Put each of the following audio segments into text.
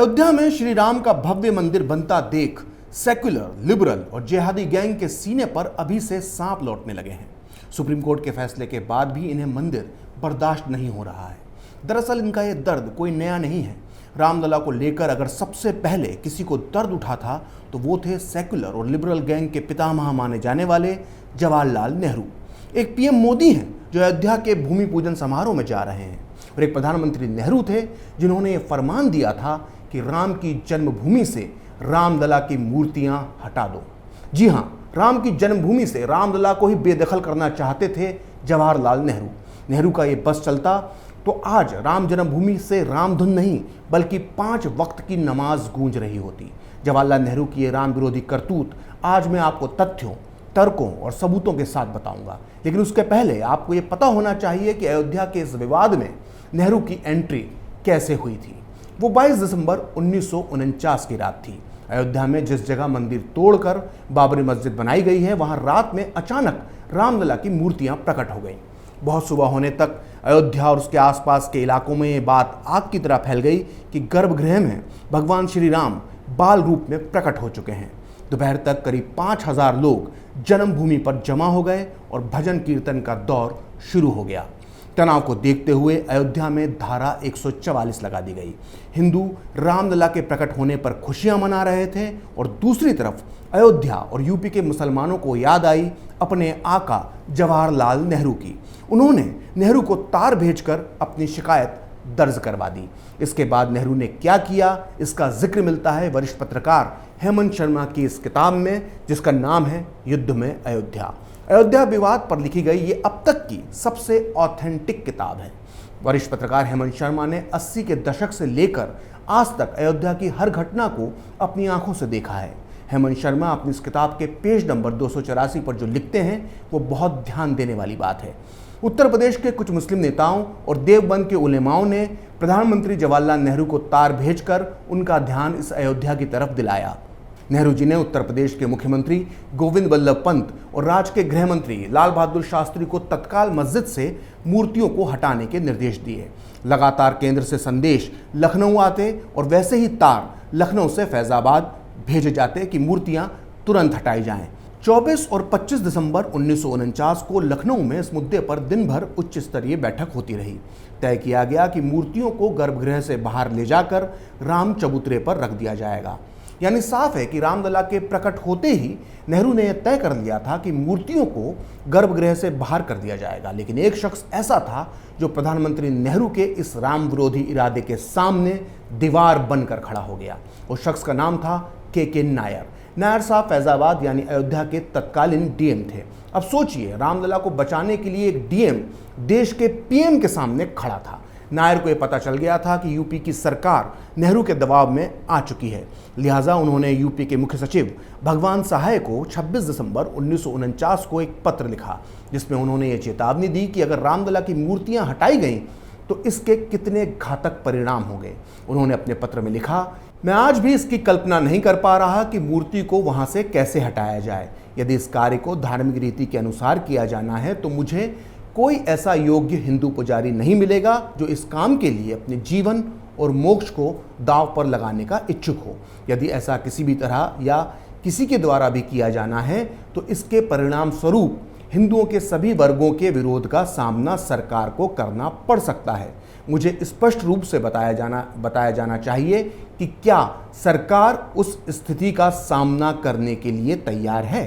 अयोध्या में श्री राम का भव्य मंदिर बनता देख सेक्युलर, लिबरल और जिहादी गैंग के सीने पर अभी से सांप लौटने लगे हैं। सुप्रीम कोर्ट के फैसले के बाद भी इन्हें मंदिर बर्दाश्त नहीं हो रहा है। दरअसल इनका ये दर्द कोई नया नहीं है। रामलला को लेकर अगर सबसे पहले किसी को दर्द उठा था तो वो थे सेक्युलर और लिबरल गैंग के पितामह माने जाने वाले जवाहरलाल नेहरू। एक पीएम मोदी हैं जो अयोध्या के भूमि पूजन समारोह में जा रहे हैं, और एक प्रधानमंत्री नेहरू थे जिन्होंने ये फरमान दिया था कि राम की जन्मभूमि से रामलला की मूर्तियां हटा दो। जी हां, राम की जन्मभूमि से रामलला को ही बेदखल करना चाहते थे जवाहरलाल नेहरू। नेहरू का ये बस चलता तो आज राम जन्मभूमि से रामधुन नहीं बल्कि 5 वक्त की नमाज गूंज रही होती। जवाहरलाल नेहरू की ये राम विरोधी करतूत आज मैं आपको तथ्यों, तर्कों और सबूतों के साथ बताऊंगा, लेकिन उसके पहले आपको ये पता होना चाहिए कि अयोध्या के इस विवाद में नेहरू की एंट्री कैसे हुई थी। वो 22 दिसंबर 1949 की रात थी। अयोध्या में जिस जगह मंदिर तोड़कर बाबरी मस्जिद बनाई गई है, वहां रात में अचानक रामलला की मूर्तियां प्रकट हो गईं। बहुत सुबह होने तक अयोध्या और उसके आसपास के इलाकों में ये बात आग की तरह फैल गई कि गर्भगृह में भगवान श्री राम बाल रूप में प्रकट हो चुके हैं। दोपहर तक करीब 5000 लोग जन्मभूमि पर जमा हो गए और भजन कीर्तन का दौर शुरू हो गया। तनाव को देखते हुए अयोध्या में धारा 144 लगा दी गई। हिंदू रामलला के प्रकट होने पर खुशियां मना रहे थे और दूसरी तरफ अयोध्या और यूपी के मुसलमानों को याद आई अपने आका जवाहरलाल नेहरू की। उन्होंने नेहरू को तार भेजकर अपनी शिकायत दर्ज करवा दी। इसके बाद नेहरू ने क्या किया, इसका जिक्र मिलता है वरिष्ठ पत्रकार हेमंत शर्मा की इस किताब में, जिसका नाम है युद्ध में अयोध्या। अयोध्या विवाद पर लिखी गई ये अब तक की सबसे ऑथेंटिक किताब है। वरिष्ठ पत्रकार हेमंत शर्मा ने 80 के दशक से लेकर आज तक अयोध्या की हर घटना को अपनी आंखों से देखा है। हेमंत शर्मा अपनी इस किताब के पेज नंबर 284 पर जो लिखते हैं वो बहुत ध्यान देने वाली बात है। उत्तर प्रदेश के कुछ मुस्लिम नेताओं और देवबंद के उलेमाओं ने प्रधानमंत्री जवाहरलाल नेहरू को तार भेजकर उनका ध्यान इस अयोध्या की तरफ दिलाया। नेहरू जी ने उत्तर प्रदेश के मुख्यमंत्री गोविंद बल्लभ पंत और राज्य के गृह मंत्री लाल बहादुर शास्त्री को तत्काल मस्जिद से मूर्तियों को हटाने के निर्देश दिए। लगातार केंद्र से संदेश लखनऊ आते और वैसे ही तार लखनऊ से फैजाबाद भेजे जाते कि मूर्तियां तुरंत हटाई जाएं। 24 और 25 दिसंबर 1949 को लखनऊ में इस मुद्दे पर दिन भर उच्च स्तरीय बैठक होती रही। तय किया गया कि मूर्तियों को गर्भगृह से बाहर ले जाकर राम चबूतरे पर रख दिया जाएगा। यानी साफ है कि रामलला के प्रकट होते ही नेहरू ने यह तय कर लिया था कि मूर्तियों को गर्भगृह से बाहर कर दिया जाएगा। लेकिन एक शख्स ऐसा था जो प्रधानमंत्री नेहरू के इस राम विरोधी इरादे के सामने दीवार बनकर खड़ा हो गया। उस शख्स का नाम था के नायर। नायर साहब फैजाबाद यानी अयोध्या के तत्कालीन डीएम थे। अब सोचिए, रामलला को बचाने के लिए एक डीएम देश के पीएम के सामने खड़ा था। नायर को यह पता चल गया था कि यूपी की सरकार नेहरू के दबाव में आ चुकी है। लिहाजा उन्होंने यूपी के मुख्य सचिव भगवान सहाय को 26 दिसंबर 1949 को एक पत्र लिखा, जिसमें उन्होंने ये चेतावनी दी कि अगर रामलला की मूर्तियां हटाई गईं तो इसके कितने घातक परिणाम होंगे। उन्होंने अपने पत्र में लिखा, मैं आज भी इसकी कल्पना नहीं कर पा रहा कि मूर्ति को वहां से कैसे हटाया जाए। यदि इस कार्य को धार्मिक रीति के अनुसार किया जाना है तो मुझे कोई ऐसा योग्य हिंदू पुजारी नहीं मिलेगा जो इस काम के लिए अपने जीवन और मोक्ष को दांव पर लगाने का इच्छुक हो। यदि ऐसा किसी भी तरह या किसी के द्वारा भी किया जाना है तो इसके परिणाम स्वरूप हिंदुओं के सभी वर्गों के विरोध का सामना सरकार को करना पड़ सकता है। मुझे स्पष्ट रूप से बताया जाना चाहिए कि क्या सरकार उस स्थिति का सामना करने के लिए तैयार है।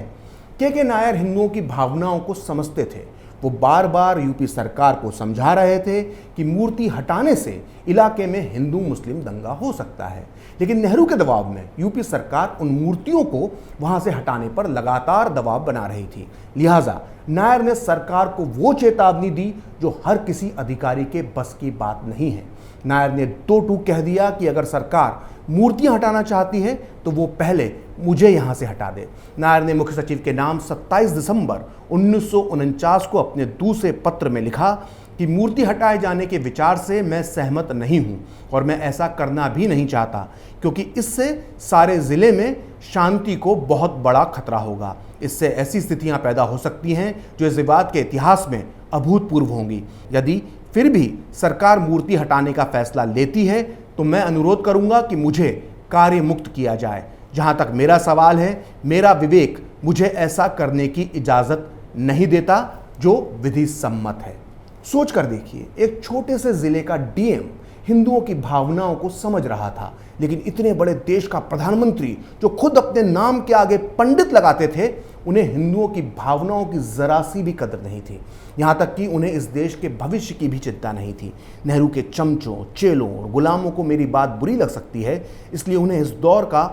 के नायर हिंदुओं की भावनाओं को समझते थे। वो बार बार यूपी सरकार को समझा रहे थे कि मूर्ति हटाने से इलाके में हिंदू मुस्लिम दंगा हो सकता है, लेकिन नेहरू के दबाव में यूपी सरकार उन मूर्तियों को वहां से हटाने पर लगातार दबाव बना रही थी। लिहाजा नायर ने सरकार को वो चेतावनी दी जो हर किसी अधिकारी के बस की बात नहीं है। नायर ने 2 टूक कह दिया कि अगर सरकार मूर्तियां हटाना चाहती है तो वो पहले मुझे यहां से हटा दे। नायर ने मुख्य सचिव के नाम 27 दिसंबर 1949 को अपने दूसरे पत्र में लिखा कि मूर्ति हटाए जाने के विचार से मैं सहमत नहीं हूं और मैं ऐसा करना भी नहीं चाहता, क्योंकि इससे सारे जिले में शांति को बहुत बड़ा खतरा होगा। इससे ऐसी स्थितियां पैदा हो सकती हैं जो इस विवाद के इतिहास में अभूतपूर्व होंगी। यदि फिर भी सरकार मूर्ति हटाने का फैसला लेती है तो मैं अनुरोध करूंगा कि मुझे कार्य मुक्त किया जाए। जहां तक मेरा सवाल है, मेरा विवेक मुझे ऐसा करने की इजाजत नहीं देता जो विधि सम्मत है। सोच कर देखिए, एक छोटे से जिले का डीएम हिंदुओं की भावनाओं को समझ रहा था, लेकिन इतने बड़े देश का प्रधानमंत्री जो खुद अपने नाम के आगे पंडित लगाते थे, उन्हें हिंदुओं की भावनाओं की जरा सी भी कदर नहीं थी। यहां तक कि उन्हें इस देश के भविष्य की भी चिंता नहीं थी। नेहरू के चमचों, चेलों और गुलामों को मेरी बात बुरी लग सकती है, इसलिए उन्हें इस दौर का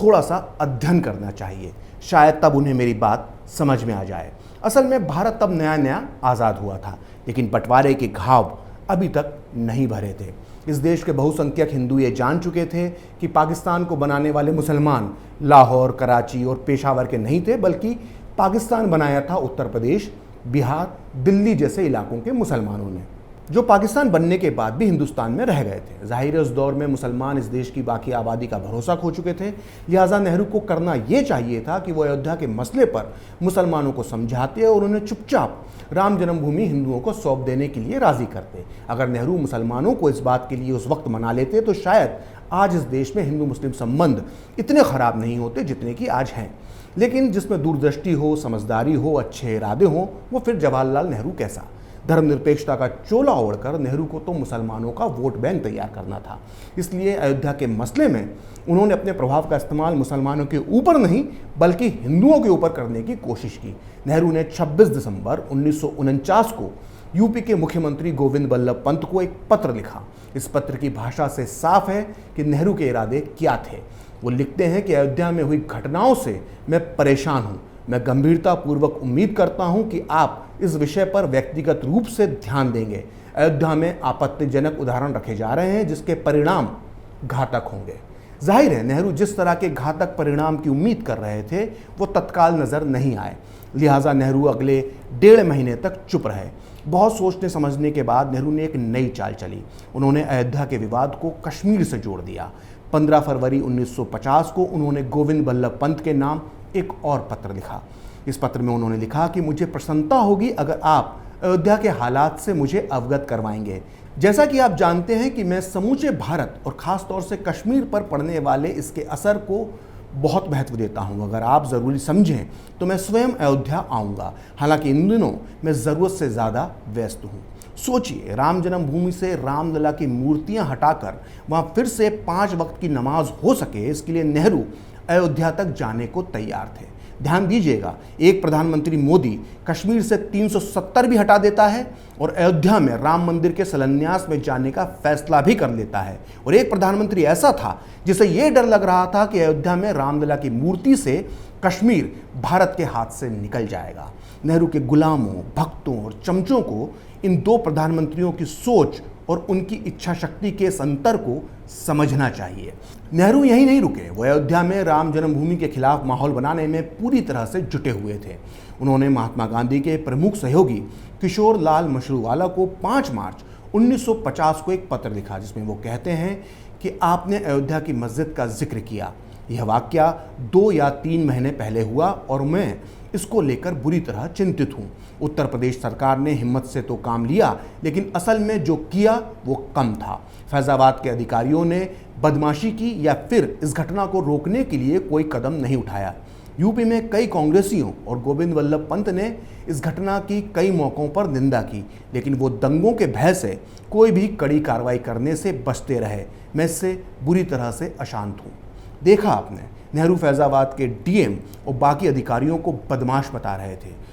थोड़ा सा अध्ययन करना चाहिए। शायद तब उन्हें मेरी बात समझ में आ जाए। असल में भारत तब नया नया आज़ाद हुआ था, लेकिन बंटवारे के घाव अभी तक नहीं भरे थे। इस देश के बहुसंख्यक हिंदू ये जान चुके थे कि पाकिस्तान को बनाने वाले मुसलमान लाहौर, कराची और पेशावर के नहीं थे, बल्कि पाकिस्तान बनाया था उत्तर प्रदेश, बिहार, दिल्ली जैसे इलाकों के मुसलमानों ने, जो पाकिस्तान बनने के बाद भी हिंदुस्तान में रह गए थे। जाहिर है उस दौर में मुसलमान इस देश की बाकी आबादी का भरोसा खो चुके थे। लिहाजा नेहरू को करना ये चाहिए था कि वो अयोध्या के मसले पर मुसलमानों को समझाते और उन्हें चुपचाप राम जन्मभूमि हिंदुओं को सौंप देने के लिए राजी करते। अगर नेहरू मुसलमानों को इस बात के लिए उस वक्त मना लेते तो शायद आज इस देश में हिंदू मुस्लिम संबंध इतने खराब नहीं होते जितने कि आज हैं। लेकिन जिसमें दूरदृष्टि हो, समझदारी हो, अच्छे इरादे हो, वो फिर जवाहरलाल नेहरू कैसा। धर्मनिरपेक्षता का चोला ओढ़कर नेहरू को तो मुसलमानों का वोट बैंक तैयार करना था। इसलिए अयोध्या के मसले में उन्होंने अपने प्रभाव का इस्तेमाल मुसलमानों के ऊपर नहीं बल्कि हिंदुओं के ऊपर करने की कोशिश की। नेहरू ने 26 दिसंबर 1949 को यूपी के मुख्यमंत्री गोविंद बल्लभ पंत को एक पत्र लिखा। इस पत्र की भाषा से साफ है कि नेहरू के इरादे क्या थे। वो लिखते हैं कि अयोध्या में हुई घटनाओं से मैं परेशान हूँ। मैं गंभीरतापूर्वक उम्मीद करता हूं कि आप इस विषय पर व्यक्तिगत रूप से ध्यान देंगे। अयोध्या में आपत्तिजनक उदाहरण रखे जा रहे हैं जिसके परिणाम घातक होंगे। जाहिर है नेहरू जिस तरह के घातक परिणाम की उम्मीद कर रहे थे वो तत्काल नजर नहीं आए। लिहाजा नेहरू अगले 1.5 महीने तक चुप रहे। बहुत सोचने समझने के बाद नेहरू ने एक नई चाल चली। उन्होंने अयोध्या के विवाद को कश्मीर से जोड़ दिया। 15 फरवरी 1950 को उन्होंने गोविंद बल्लभ पंत के नाम एक और पत्र लिखा। इस पत्र में उन्होंने लिखा कि मुझे प्रसन्नता होगी अगर आप अयोध्या के हालात से मुझे अवगत करवाएंगे। जैसा कि आप जानते हैं कि मैं समूचे भारत और ख़ास तौर से कश्मीर पर पड़ने वाले इसके असर को बहुत महत्व देता हूं। अगर आप ज़रूरी समझें तो मैं स्वयं अयोध्या आऊँगा। हालांकि इन दिनों मैं ज़रूरत से ज़्यादा व्यस्त हूँ। सोचिए, राम जन्मभूमि से रामलला की मूर्तियां हटाकर वहाँ फिर से 5 वक्त की नमाज हो सके, इसके लिए नेहरू अयोध्या तक जाने को तैयार थे। ध्यान दीजिएगा, एक प्रधानमंत्री मोदी कश्मीर से 370 भी हटा देता है और अयोध्या में राम मंदिर के शिलान्यास में जाने का फैसला भी कर लेता है। और एक प्रधानमंत्री ऐसा था जिसे यह डर लग रहा था कि अयोध्या में रामलला की मूर्ति से कश्मीर भारत के हाथ से निकल जाएगा। नेहरू के गुलामों, भक्तों और चमचों को इन 2 प्रधानमंत्रियों की सोच और उनकी इच्छा शक्ति के इस अंतर को समझना चाहिए। नेहरू यहीं नहीं रुके, वो अयोध्या में राम जन्मभूमि के खिलाफ माहौल बनाने में पूरी तरह से जुटे हुए थे। उन्होंने महात्मा गांधी के प्रमुख सहयोगी किशोर लाल मशरूवाला को 5 मार्च 1950 को एक पत्र लिखा, जिसमें वो कहते हैं कि आपने अयोध्या की मस्जिद का जिक्र किया। यह वाकया 2 या 3 महीने पहले हुआ और मैं इसको लेकर बुरी तरह चिंतित हूँ। उत्तर प्रदेश सरकार ने हिम्मत से तो काम लिया, लेकिन असल में जो किया वो कम था। फैजाबाद के अधिकारियों ने बदमाशी की या फिर इस घटना को रोकने के लिए कोई कदम नहीं उठाया। यूपी में कई कांग्रेसियों और गोविंद बल्लभ पंत ने इस घटना की कई मौकों पर निंदा की, लेकिन वो दंगों के भय से कोई भी कड़ी कार्रवाई करने से बचते रहे। मैं इससे बुरी तरह से अशांत हूँ। देखा आपने, नेहरू फैजाबाद के डीएम और बाकी अधिकारियों को बदमाश बता रहे थे।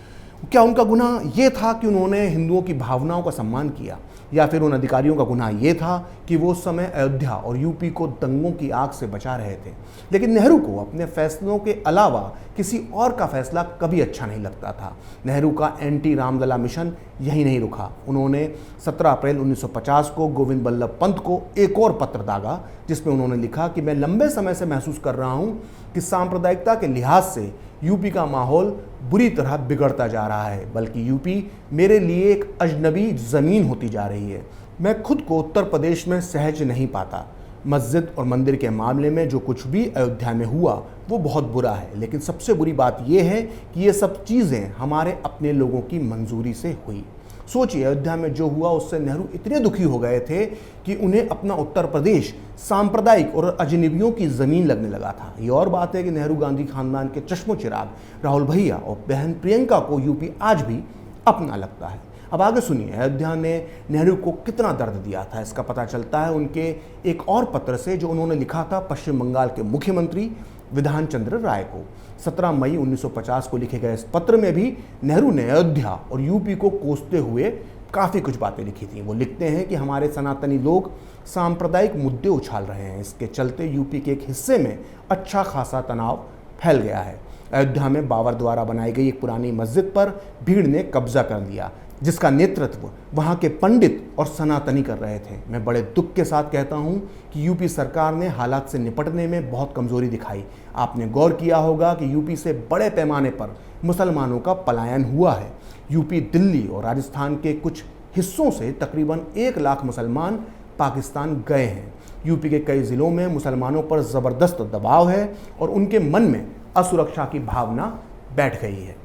क्या उनका गुनाह ये था कि उन्होंने हिंदुओं की भावनाओं का सम्मान किया, या फिर उन अधिकारियों का गुनाह ये था कि वो उस समय अयोध्या और यूपी को दंगों की आग से बचा रहे थे? लेकिन नेहरू को अपने फैसलों के अलावा किसी और का फैसला कभी अच्छा नहीं लगता था। नेहरू का एंटी रामलला मिशन यहीं नहीं रुका। उन्होंने 17 अप्रैल 1950 को गोविंद बल्लभ पंत को एक और पत्र दागा, जिसमें उन्होंने लिखा कि मैं लंबे समय से महसूस कर रहा हूँ कि सांप्रदायिकता के लिहाज से यूपी का माहौल बुरी तरह बिगड़ता जा रहा है, बल्कि यूपी मेरे लिए एक अजनबी ज़मीन होती जा रही है। मैं खुद को उत्तर प्रदेश में सहज नहीं पाता। मस्जिद और मंदिर के मामले में जो कुछ भी अयोध्या में हुआ वो बहुत बुरा है, लेकिन सबसे बुरी बात यह है कि ये सब चीज़ें हमारे अपने लोगों की मंजूरी से हुई। सोचिए, अयोध्या में जो हुआ उससे नेहरू इतने दुखी हो गए थे कि उन्हें अपना उत्तर प्रदेश सांप्रदायिक और अजनबियों की जमीन लगने लगा था। ये और बात है कि नेहरू गांधी खानदान के चश्मो चिराग राहुल भैया और बहन प्रियंका को यूपी आज भी अपना लगता है। अब आगे सुनिए, अयोध्या ने नेहरू को कितना दर्द दिया था इसका पता चलता है उनके एक और पत्र से जो उन्होंने लिखा था पश्चिम बंगाल के मुख्यमंत्री विधान चंद्र राय को। 17 मई 1950 को लिखे गए इस पत्र में भी नेहरू ने अयोध्या और यूपी को कोसते हुए काफ़ी कुछ बातें लिखी थी। वो लिखते हैं कि हमारे सनातनी लोग सांप्रदायिक मुद्दे उछाल रहे हैं, इसके चलते यूपी के एक हिस्से में अच्छा खासा तनाव फैल गया है। अयोध्या में बाबर द्वारा बनाई गई एक पुरानी मस्जिद पर भीड़ ने कब्जा कर लिया, जिसका नेतृत्व वहाँ के पंडित और सनातनी कर रहे थे। मैं बड़े दुख के साथ कहता हूँ कि यूपी सरकार ने हालात से निपटने में बहुत कमजोरी दिखाई। आपने गौर किया होगा कि यूपी से बड़े पैमाने पर मुसलमानों का पलायन हुआ है। यूपी, दिल्ली और राजस्थान के कुछ हिस्सों से तकरीबन 1 लाख मुसलमान पाकिस्तान गए हैं। यूपी के कई ज़िलों में मुसलमानों पर ज़बरदस्त दबाव है और उनके मन में असुरक्षा की भावना बैठ गई है।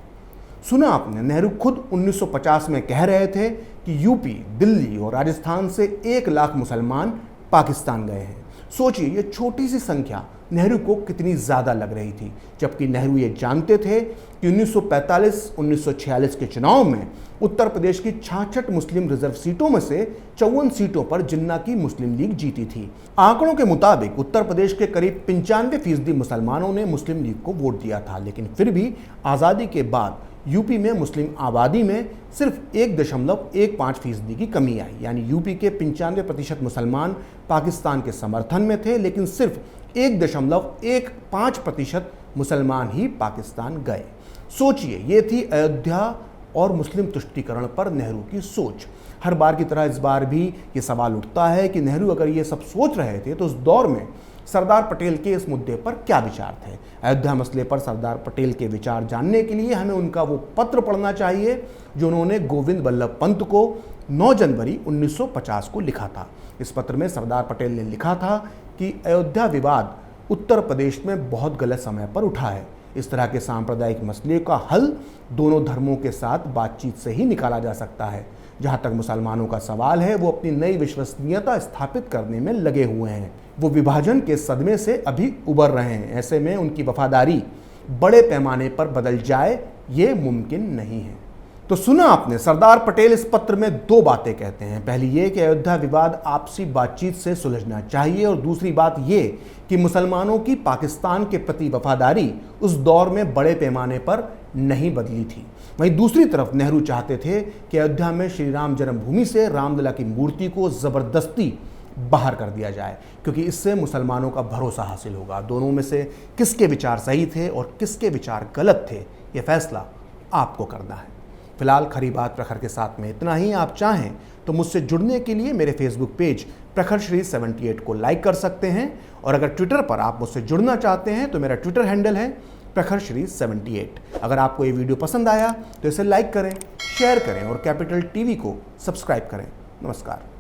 सुना आपने, नेहरू खुद 1950 में कह रहे थे कि यूपी, दिल्ली और राजस्थान से 1 लाख मुसलमान पाकिस्तान गए हैं। सोचिए, ये छोटी सी संख्या नेहरू को कितनी ज़्यादा लग रही थी, जबकि नेहरू ये जानते थे कि 1945-1946 के चुनाव में उत्तर प्रदेश की 66 मुस्लिम रिजर्व सीटों में से 54 सीटों पर जिन्ना की मुस्लिम लीग जीती थी। आंकड़ों के मुताबिक उत्तर प्रदेश के करीब 95% मुसलमानों ने मुस्लिम लीग को वोट दिया था, लेकिन फिर भी आज़ादी के बाद यूपी में मुस्लिम आबादी में सिर्फ 1.15% की कमी आई। यानी यूपी के 95% मुसलमान पाकिस्तान के समर्थन में थे, लेकिन सिर्फ 1.15% मुसलमान ही पाकिस्तान गए। सोचिए, ये थी अयोध्या और मुस्लिम तुष्टीकरण पर नेहरू की सोच। हर बार की तरह इस बार भी ये सवाल उठता है कि नेहरू अगर ये सब सोच रहे थे तो उस दौर में सरदार पटेल के इस मुद्दे पर क्या विचार थे। अयोध्या मसले पर सरदार पटेल के विचार जानने के लिए हमें उनका वो पत्र पढ़ना चाहिए जो उन्होंने गोविंद बल्लभ पंत को 9 जनवरी 1950 को लिखा था। इस पत्र में सरदार पटेल ने लिखा था कि अयोध्या विवाद उत्तर प्रदेश में बहुत गलत समय पर उठा है। इस तरह के सांप्रदायिक मसले का हल दोनों धर्मों के साथ बातचीत से ही निकाला जा सकता है। जहाँ तक मुसलमानों का सवाल है, वो अपनी नई विश्वसनीयता स्थापित करने में लगे हुए हैं। वो विभाजन के सदमे से अभी उबर रहे हैं। ऐसे में उनकी वफादारी बड़े पैमाने पर बदल जाए, ये मुमकिन नहीं है। तो सुना आपने, सरदार पटेल इस पत्र में 2 बातें कहते हैं। पहली ये कि अयोध्या विवाद आपसी बातचीत से सुलझना चाहिए, और दूसरी बात ये कि मुसलमानों की पाकिस्तान के प्रति वफादारी उस दौर में बड़े पैमाने पर नहीं बदली थी। वहीं दूसरी तरफ नेहरू चाहते थे कि अयोध्या में श्री राम जन्मभूमि से रामलला की मूर्ति को ज़बरदस्ती बाहर कर दिया जाए, क्योंकि इससे मुसलमानों का भरोसा हासिल होगा। दोनों में से किसके विचार सही थे और किसके विचार गलत थे, ये फैसला आपको करना है। फिलहाल खरी बात प्रखर के साथ में इतना ही। आप चाहें तो मुझसे जुड़ने के लिए मेरे फेसबुक पेज प्रखर श्री 78 को लाइक कर सकते हैं, और अगर ट्विटर पर आप मुझसे जुड़ना चाहते हैं तो मेरा ट्विटर हैंडल है प्रखर श्री 78। अगर आपको ये वीडियो पसंद आया तो इसे लाइक करें, शेयर करें और कैपिटल टीवी को सब्सक्राइब करें। नमस्कार।